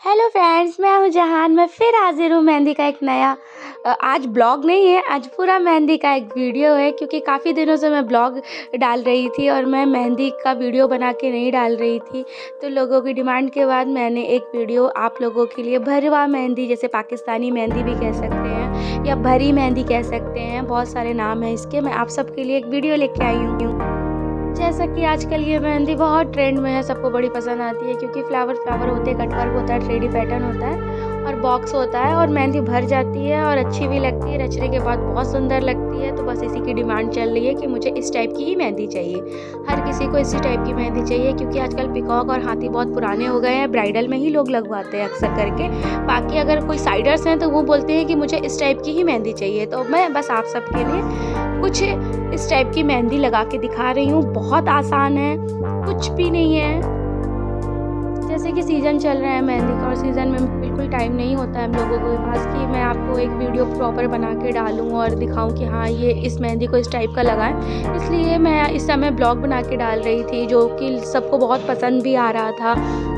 Hello friends, मैं हूँ जहान। मैं फिर हाजिर हूँ मेहंदी का एक नया आज ब्लॉग नहीं है, आज पूरा मेहंदी का एक वीडियो है। क्योंकि काफ़ी दिनों से मैं ब्लॉग डाल रही थी और मैं मेहंदी का वीडियो बना के नहीं डाल रही थी। तो लोगों की डिमांड के बाद मैंने एक वीडियो आप लोगों के लिए भरवा मेहंदी, जैसे पाकिस्तानी मेहंदी भी कह सकते हैं या भरी मेहंदी कह सकते हैं, बहुत सारे नाम हैं इसके, मैं आप सबके लिए एक वीडियो लेके आई हूँ। जैसा कि आजकल ये मेहंदी बहुत ट्रेंड में है, सबको बड़ी पसंद आती है क्योंकि फ्लावर होते हैं, कटवर्क होता है, 3D पैटर्न होता है और बॉक्स होता है और मेहंदी भर जाती है और अच्छी भी लगती है, रचने के बाद बहुत सुंदर लगती है। तो बस इसी की डिमांड चल रही है कि मुझे इस टाइप की ही मेहंदी चाहिए। हर किसी को इसी टाइप की मेहंदी चाहिए क्योंकि आजकल पिकॉक और हाथी बहुत पुराने हो गए हैं, ब्राइडल में ही लोग लगवाते हैं अक्सर करके। बाकी अगर कोई साइडर्स हैं तो वो बोलते हैं कि मुझे इस टाइप की ही मेहंदी चाहिए। तो मैं बस आप सबके लिए कुछ इस टाइप की मेहंदी लगा के दिखा रही हूँ। बहुत आसान है, कुछ भी नहीं है। जैसे कि सीज़न चल रहा है मेहंदी का और सीज़न में बिल्कुल टाइम नहीं होता है हम लोगों के पास कि मैं आपको एक वीडियो प्रॉपर बना के डालूँ और दिखाऊँ कि हाँ ये इस मेहंदी को इस टाइप का लगाएं। इसलिए मैं इस समय ब्लॉग बना के डाल रही थी जो कि सबको बहुत पसंद भी आ रहा था।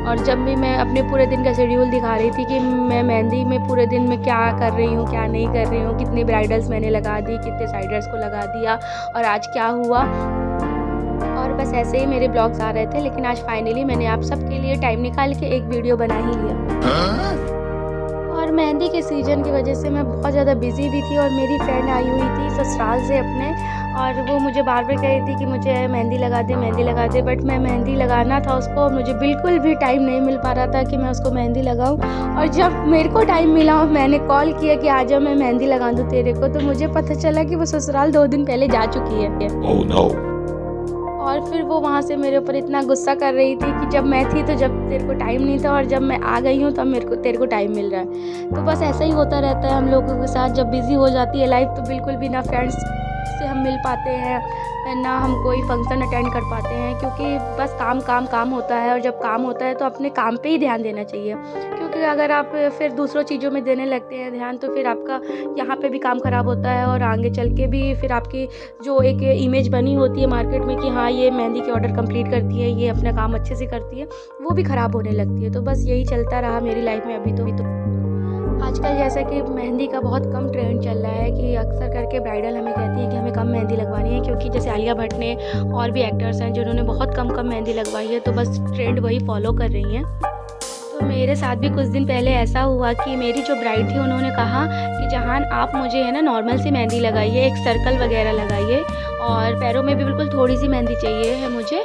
और जब भी मैं अपने पूरे दिन का शेड्यूल दिखा रही थी कि मैं मेहंदी में पूरे दिन में क्या कर रही हूँ, क्या नहीं कर रही हूँ, कितनी ब्राइडल्स मैंने लगा दी, कितने साइडर्स को लगा दिया और आज क्या हुआ। और बस ऐसे ही मेरे ब्लॉग्स आ रहे थे, लेकिन आज फाइनली मैंने आप सबके लिए टाइम निकाल के एक वीडियो बना ही लिया। और मेहंदी के सीज़न की वजह से मैं बहुत ज़्यादा बिज़ी भी थी और मेरी फ्रेंड आई हुई थी ससुराल से अपने, और वो मुझे बार बार कह रही थी कि मुझे मेहंदी लगा दे, मेहंदी लगा दे। बट मैं मेहंदी लगाना था उसको, मुझे बिल्कुल भी टाइम नहीं मिल पा रहा था कि मैं उसको मेहंदी लगाऊं। और जब मेरे को टाइम मिला और मैंने कॉल किया कि आजा मैं मेहंदी लगा दूं तेरे को, तो मुझे पता चला कि वो ससुराल 2 दिन पहले जा चुकी है। Oh no. और फिर वो वहाँ से मेरे ऊपर इतना गुस्सा कर रही थी कि जब मैं थी तो जब तेरे को टाइम नहीं था और जब मैं आ गई हूँ तब तेरे को टाइम मिल रहा है। तो बस ऐसा ही होता रहता है हम लोगों के साथ, जब बिज़ी हो जाती है लाइफ तो बिल्कुल भी ना फ्रेंड्स से हम मिल पाते हैं ना हम कोई फंक्शन अटेंड कर पाते हैं, क्योंकि बस काम काम काम होता है। और जब काम होता है तो अपने काम पे ही ध्यान देना चाहिए, क्योंकि अगर आप फिर दूसरों चीज़ों में देने लगते हैं ध्यान तो फिर आपका यहाँ पे भी काम ख़राब होता है और आगे चल के भी फिर आपकी जो एक इमेज बनी होती है मार्केट में कि हाँ ये मेहंदी के ऑर्डर कंप्लीट करती है, ये अपना काम अच्छे से करती है, वो भी ख़राब होने लगती है। तो बस यही चलता रहा मेरी लाइफ में अभी तो। आजकल जैसा कि मेहंदी का बहुत कम ट्रेंड चल रहा है कि अक्सर करके ब्राइडल हमें कहती है कि हमें कम मेहंदी लगवानी है, क्योंकि जैसे आलिया भट्ट ने और भी एक्टर्स हैं जिन्होंने बहुत कम मेहंदी लगवाई है, तो बस ट्रेंड वही फॉलो कर रही हैं। तो मेरे साथ भी कुछ दिन पहले ऐसा हुआ कि मेरी जो ब्राइड थी उन्होंने कहा कि जहान आप मुझे है ना नॉर्मल सी मेहंदी लगाइए, एक सर्कल वगैरह लगाइए और पैरों में भी बिल्कुल थोड़ी सी मेहंदी चाहिए है मुझे।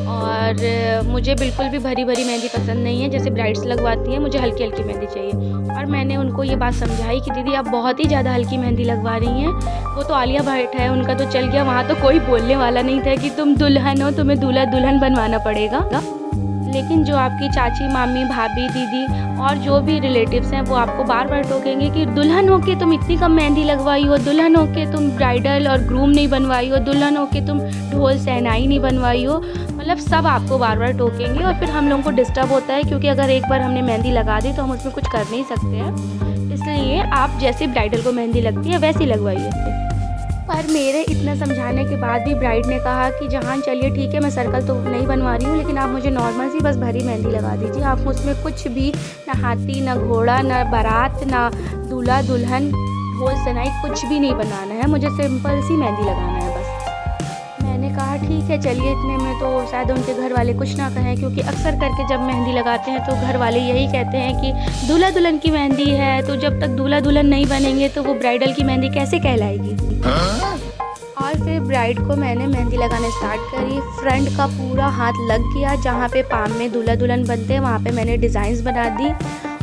और मुझे बिल्कुल भी भरी मेहंदी पसंद नहीं है जैसे ब्राइड्स लगवाती हैं, मुझे हल्की मेहंदी चाहिए। और मैंने उनको ये बात समझाई कि दीदी आप बहुत ही ज़्यादा हल्की मेहंदी लगवा रही हैं। वो तो आलिया भट्ट है, उनका तो चल गया, वहाँ तो कोई बोलने वाला नहीं था कि तुम दुल्हन हो, तुम्हें दूल्हा दुल्हन बनवाना पड़ेगा। लेकिन जो आपकी चाची, मामी, भाभी, दीदी और जो भी रिलेटिव्स हैं वो आपको बार बार टोकेंगे कि दुल्हन हो के तुम इतनी कम मेहंदी लगवाई हो, दुल्हन हो के तुम ब्राइडल और ग्रूम नहीं बनवाई हो, दुल्हन हो के तुम ढोल सहनाई नहीं बनवाई हो। मतलब सब आपको बार बार टोकेंगे और फिर हम लोगों को डिस्टर्ब होता है, क्योंकि अगर एक बार हमने मेहंदी लगा दी तो हम उसमें कुछ कर नहीं सकते हैं। इसलिए आप जैसे ब्राइडल को मेहंदी लगती है वैसी लगवाइए। पर मेरे इतना समझाने के बाद भी ब्राइड ने कहा कि जहान चलिए ठीक है, मैं सर्कल तो नहीं बनवा रही हूँ, लेकिन आप मुझे नॉर्मल सी बस भरी मेहंदी लगा दीजिए। आप उसमें कुछ भी, ना हाथी, ना घोड़ा, ना बारात, ना दूल्हा दुल्हन, ढोल सनाई, कुछ भी नहीं बनाना है, मुझे सिंपल सी मेहंदी लगाना है बस। मैंने कहा ठीक है चलिए, इतने में तो शायद उनके घर वाले कुछ ना कहें, क्योंकि अक्सर करके जब मेहंदी लगाते हैं तो घर वाले यही कहते हैं कि दूल्हा दुल्हन की मेहंदी है, तो जब तक दूल्हा दुल्हन नहीं बनेंगे तो वो ब्राइडल की मेहंदी कैसे कहलाएगी। और फिर ब्राइड को मैंने मेहंदी लगाना स्टार्ट करी। फ्रंट का पूरा हाथ लग गया, जहाँ पे पाम में दूल्हा दुल्हन बनते हैं वहाँ पे मैंने डिज़ाइंस बना दी।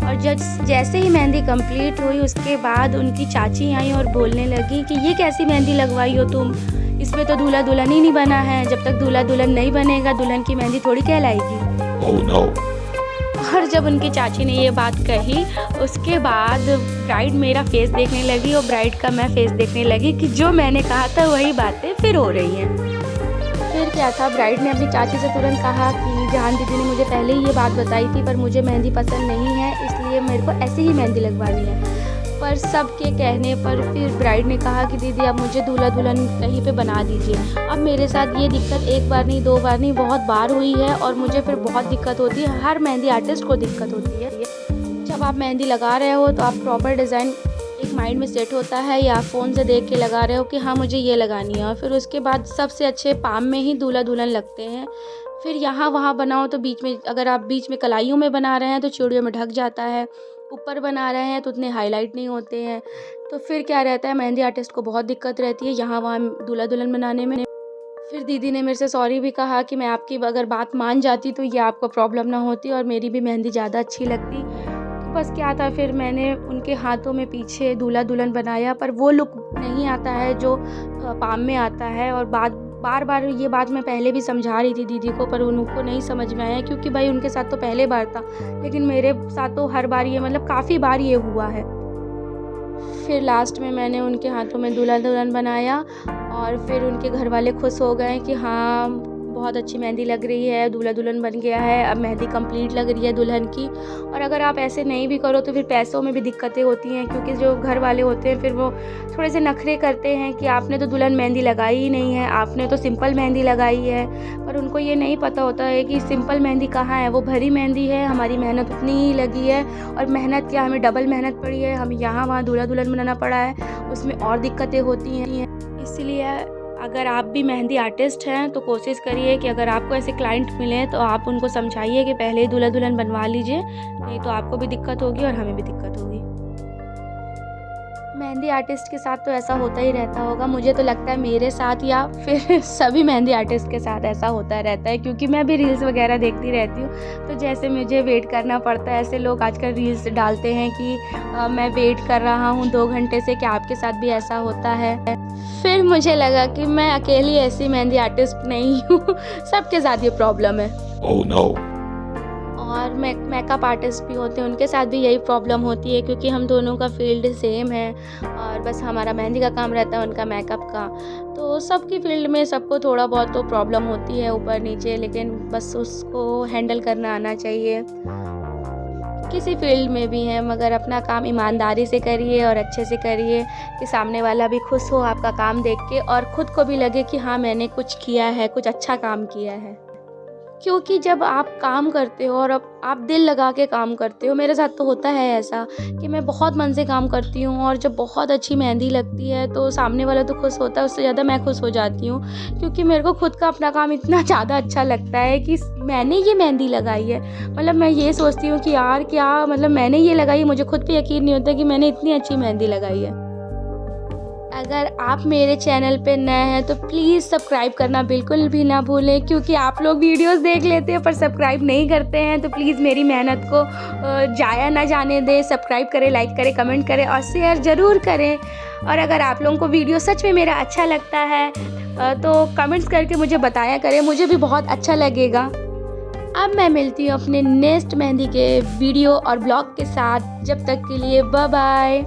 और जैसे ही मेहंदी कंप्लीट हुई उसके बाद उनकी चाची आई और बोलने लगी कि ये कैसी मेहंदी लगवाई हो तुम, इसमें तो दूल्हा दुल्हन ही नहीं बना है, जब तक दूल्हा दुल्हन नहीं बनेगा दुल्हन की मेहंदी थोड़ी कहलाएगी। Oh no. और जब उनकी चाची ने ये बात कही उसके बाद ब्राइड मेरा फेस देखने लगी और ब्राइड का मैं फेस देखने लगी कि जो मैंने कहा था वही बातें फिर हो रही हैं। फिर क्या था, ब्राइड ने अपनी चाची से तुरंत कहा कि जहान दीदी ने मुझे पहले ही ये बात बताई थी, पर मुझे मेहंदी पसंद नहीं है, इसलिए मेरे को ऐसे ही मेहंदी लगवानी है। पर सबके कहने पर फिर ब्राइड ने कहा कि दीदी अब मुझे दूल्हा दुल्हन कहीं पे बना दीजिए। अब मेरे साथ ये दिक्कत एक बार नहीं, 2 बार नहीं, बहुत बार हुई है और मुझे फिर बहुत दिक्कत होती है, हर मेहंदी आर्टिस्ट को दिक्कत होती है। जब आप मेहंदी लगा रहे हो तो आप प्रॉपर डिज़ाइन एक माइंड में सेट होता है या आप फ़ोन से देख के लगा रहे हो कि हाँ मुझे ये लगानी है, और फिर उसके बाद सबसे अच्छे पाम में ही दूल्हा दुल्हन लगते हैं। फिर यहाँ वहाँ बनाओ तो बीच में, अगर आप बीच में कलाइयों में बना रहे हैं तो चूड़ियों में ढक जाता है, ऊपर बना रहे हैं तो उतने हाईलाइट नहीं होते हैं। तो फिर क्या रहता है, मेहंदी आर्टिस्ट को बहुत दिक्कत रहती है यहाँ वहाँ दूल्हा दुल्हन बनाने में। फिर दीदी ने मेरे से सॉरी भी कहा कि मैं आपकी अगर बात मान जाती तो ये आपको प्रॉब्लम ना होती और मेरी भी मेहंदी ज़्यादा अच्छी लगती। तो बस क्या था, फिर मैंने उनके हाथों में पीछे दूल्हा दुल्हन बनाया, पर वो लुक नहीं आता है जो पाम में आता है। और बार बार ये बात मैं पहले भी समझा रही थी दीदी को, पर उनको नहीं समझ में आया, क्योंकि भाई उनके साथ तो पहले बार था, लेकिन मेरे साथ तो हर बार ये, मतलब काफ़ी बार ये हुआ है। फिर लास्ट में मैंने उनके हाथों में दूल्हा दुल्हन बनाया और फिर उनके घर वाले खुश हो गए कि हाँ बहुत अच्छी मेहंदी लग रही है, दूल्हा दुल्हन बन गया है, अब मेहंदी कंप्लीट लग रही है दुल्हन की। और अगर आप ऐसे नहीं भी करो तो फिर पैसों में भी दिक्कतें होती हैं, क्योंकि जो घर वाले होते हैं फिर वो थोड़े से नखरे करते हैं कि आपने तो दुल्हन मेहंदी लगाई ही नहीं है, आपने तो सिंपल मेहंदी लगाई है। पर उनको ये नहीं पता होता है कि सिंपल मेहंदी कहाँ है, वो भरी मेहंदी है, हमारी मेहनत उतनी ही लगी है, और मेहनत क्या, हमें डबल मेहनत पड़ी है, हमें यहाँ वहाँ दूल्हा दुल्हन बनाना पड़ा है, उसमें और दिक्कतें होती हैं। इसलिए अगर आप भी मेहंदी आर्टिस्ट हैं तो कोशिश करिए कि अगर आपको ऐसे क्लाइंट मिलें तो आप उनको समझाइए कि पहले ही दूल्हा दुल्हन बनवा लीजिए, नहीं तो आपको भी दिक्कत होगी और हमें भी दिक्कत होगी। मेहंदी आर्टिस्ट के साथ तो ऐसा होता ही रहता होगा, मुझे तो लगता है मेरे साथ या फिर सभी मेहंदी आर्टिस्ट के साथ ऐसा होता रहता है, क्योंकि मैं भी रील्स वगैरह देखती रहती हूँ। तो जैसे मुझे वेट करना पड़ता है, ऐसे लोग आजकल रील्स डालते हैं कि मैं वेट कर रहा हूँ 2 घंटे से, क्या आपके साथ भी ऐसा होता है। फिर मुझे लगा कि मैं अकेली ऐसी मेहंदी आर्टिस्ट नहीं हूँ, सबके साथ ये प्रॉब्लम है। Oh no. और मेकअप आर्टिस्ट भी होते हैं, उनके साथ भी यही प्रॉब्लम होती है, क्योंकि हम दोनों का फील्ड सेम है और बस हमारा मेहंदी का काम रहता है, उनका मेकअप का। तो सबकी फील्ड में सबको थोड़ा बहुत तो प्रॉब्लम होती है ऊपर नीचे, लेकिन बस उसको हैंडल करना आना चाहिए। किसी फील्ड में भी हैं, मगर अपना काम ईमानदारी से करिए और अच्छे से करिए कि सामने वाला भी खुश हो आपका काम देख के, और ख़ुद को भी लगे कि हाँ मैंने कुछ किया है, कुछ अच्छा काम किया है। क्योंकि जब आप काम करते हो और अब आप दिल लगा के काम करते हो, मेरे साथ तो होता है ऐसा कि मैं बहुत मन से काम करती हूँ, और जब बहुत अच्छी मेहंदी लगती है तो सामने वाला तो खुश होता है, उससे ज़्यादा मैं खुश हो जाती हूँ, क्योंकि मेरे को खुद का अपना काम इतना ज़्यादा अच्छा लगता है कि मैंने ये मेहंदी लगाई है। मतलब मैं ये सोचती हूँ कि यार क्या, मतलब मैंने ये लगाई, मुझे खुद पे यकीन नहीं होता कि मैंने इतनी अच्छी मेहंदी लगाई है। अगर आप मेरे चैनल पे नए हैं तो प्लीज़ सब्सक्राइब करना बिल्कुल भी ना भूलें, क्योंकि आप लोग वीडियोस देख लेते हैं पर सब्सक्राइब नहीं करते हैं। तो प्लीज़ मेरी मेहनत को जाया ना जाने दें, सब्सक्राइब करें, लाइक करें, कमेंट करें और शेयर ज़रूर करें। और अगर आप लोगों को वीडियो सच में मेरा अच्छा लगता है तो कमेंट्स करके मुझे बताया करें, मुझे भी बहुत अच्छा लगेगा। अब मैं मिलती हूँ अपने नेक्स्ट मेहंदी के वीडियो और ब्लॉग के साथ, जब तक के लिए बाय बाय।